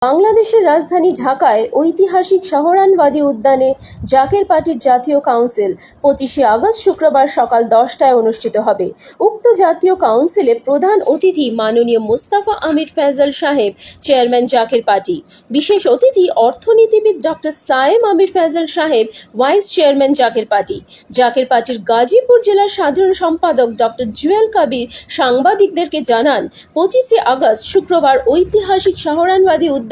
বাংলাদেশের রাজধানী ঢাকায় ঐতিহাসিক শহরানওয়াদী উদ্যানে জাকের পার্টির জাতীয় কাউন্সিল 25শে আগস্ট শুক্রবার সকাল 10টায় অনুষ্ঠিত হবে। উক্ত জাতীয় কাউন্সিলে প্রধান অতিথি মাননীয় মোস্তফা আমির ফয়জল সাহেব, চেয়ারম্যান জাকের পার্টি। বিশেষ অতিথি অর্থনীতিবিদ ডক্টর সায়েম আমির ফয়জল সাহেব, ভাইস চেয়ারম্যান জাকের পার্টি। জাকের পার্টির গাজীপুর জেলার সাধারণ সম্পাদক ডক্টর জুয়েল কবির সাংবাদিকদেরকে জানান, 25শে আগস্ট শুক্রবার ঐতিহাসিক শহরানওয়াদী উদ্যানে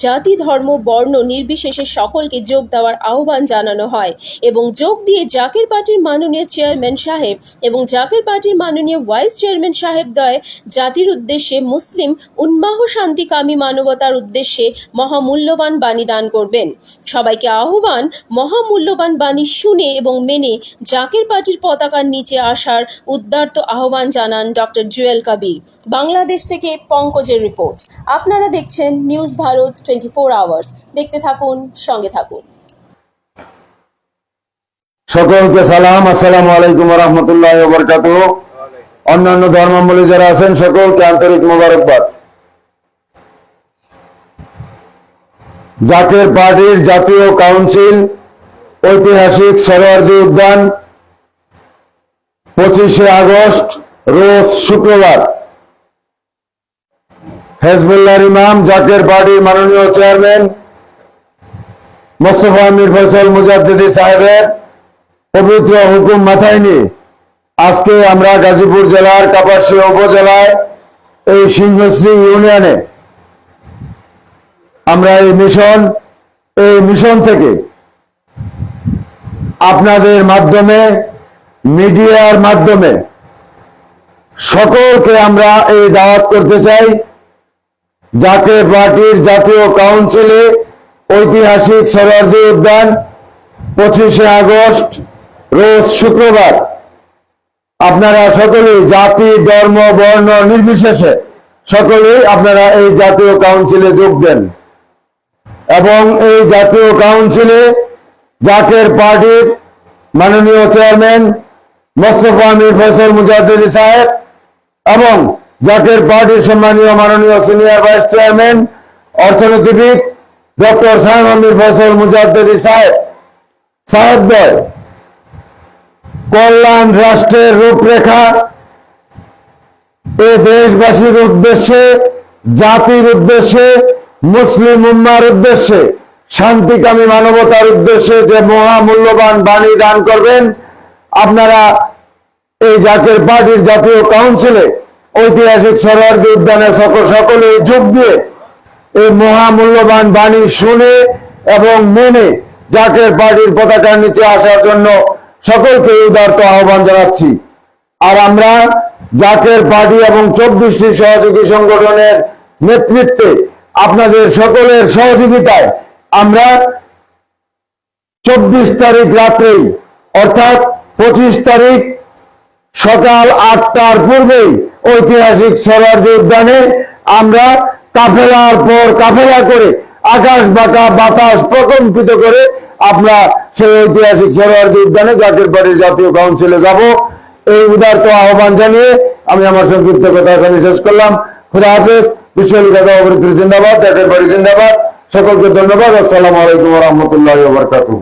জাতি, ধর্ম, বর্ণ নির্বিশেষে সকলকে যোগ দেওয়ার আহ্বান জানানো হয় এবং যোগ দিয়ে জাকের পার্টির মাননীয় চেয়ারম্যান সাহেব এবং জাকের পার্টির মাননীয় ভাইস চেয়ারম্যান সাহেবদ্বয় জাতির উদ্দেশ্যে মুসলিম উন্মাহ শান্তিকামী মানবতার উদ্দেশ্যে মহামূল্যবান বাণী দান করবেন। সবাইকে আহ্বান, মহামূল্যবান বাণী শুনে এবং মেনে জাকের পার্টির পতাকার নিচে আসার উদাত্ত আহ্বান জানান ডক্টর জুয়েল কবির। বাংলাদেশ থেকে পঙ্কজের রিপোর্ট। আপনারা দেখছেন নিউজ ভারত 24 আওয়ার্স। দেখতে থাকুন, সঙ্গে থাকুন। সকলকে সালাম, আসসালামু আলাইকুম ওয়া রাহমাতুল্লাহি ওয়া বারাকাতুহু। অন্যান্য ধর্মাবলম্বী যারা আছেন সকলকে আন্তরিক মোবারকবাদ। জাকের পার্টির জাতীয় কাউন্সিল ঐতিহাসিক সোহরাওয়ার্দী উদ্যান 25শে আগস্ট রোজ শুক্রবার হেজবুল্লাহর ইমাম জাকের পার্টির মাননীয় চেয়ারম্যান মোস্তফা আমির ফয়জল মুজাদ্দিদি সাহেবের পবিত্র হুকুম মাথায় নিয়ে আজকে আমরা গাজীপুর জেলার কাপাসিয়া উপজেলায় এই সিংহশ্রী ইউনিয়নে আমরা এই মিশন থেকে আপনাদের মাধ্যমে, মিডিয়ার মাধ্যমে সকলকে আমরা এই দাওয়াত করতে চাই, জাকের পার্টির জাতীয় কাউন্সিলে ঐতিহাসিক সোহরাওয়ার্দী উদ্যান 25শে আগস্ট রোজ শুক্রবার আপনারা সকলেই জাতি, ধর্ম, বর্ণ নির্বিশেষে সকলেই আপনারা এই জাতীয় কাউন্সিলে যোগ দেন এবং এই জাতীয় কাউন্সিলে জাকের পার্টির মাননীয় চেয়ারম্যান মোস্তফা আমির ফয়জল মুজাদ্দিদি সাহেব এবং জাকের পার্টির সম্মানীয় মাননীয় সিনিয়র ভাইস চেয়ারম্যান অর্থনীতিবিদ ডক্টর সায়েম আমির ফয়জল মুজাদ্দিদি সাহেবদ্বয় কল্যাণ রাষ্ট্রের রূপরেখা এই দেশবাসীর উদ্দেশ্যে, জাতির উদ্দেশ্যে, মুসলিম উম্মার উদ্দেশ্যে, শান্তিকামী মানবতার উদ্দেশ্যে যে মহামূল্যবান বাণী দান করবেন, আপনারা এই জাকের পার্টির জাতীয় কাউন্সিলে ঐতিহাসিক সোহরাওয়ার্দী উদ্যানে সকলে যোগ দিয়ে এই মহামূল্যবান বাণী শুনে এবং মেনে জাকের পার্টির পতাকার নিচে আসার জন্য সকলকে উদারত আহ্বান জানাচ্ছি। আর আমরা জাকের পার্টি এবং 24টি সহযোগী সংগঠনের নেতৃত্বে আপনাদের সকলের সহযোগিতায় আমরা 24 তারিখ রাত্রেই অর্থাৎ 25 তারিখ সকাল 8টার পূর্বেই ঐতিহাসিক সোহরাওয়ার্দী উদ্যানে আমরা কাফেলার পর কাফেলা করে আকাশ বাঁকা বাতাস প্রকম্পিত করে আমরা সেই ঐতিহাসিক সোহরাওয়ার্দী উদ্যানে জাকের পার্টির জাতীয় কাউন্সিলে যাব। এই উদারত আহ্বান জানিয়ে আমি আমার সংক্ষিপ্ত কথা এখানে শেষ করলাম। খুদা হাফেজ। বিশ্বলিকা জিন্দাবাদ, জাকের পার্টি জিন্দাবাদ। সকলকে ধন্যবাদ। আসসালামু আলাইকুম ওয়া রাহমাতুল্লাহি ওয়া বারাকাতুহু।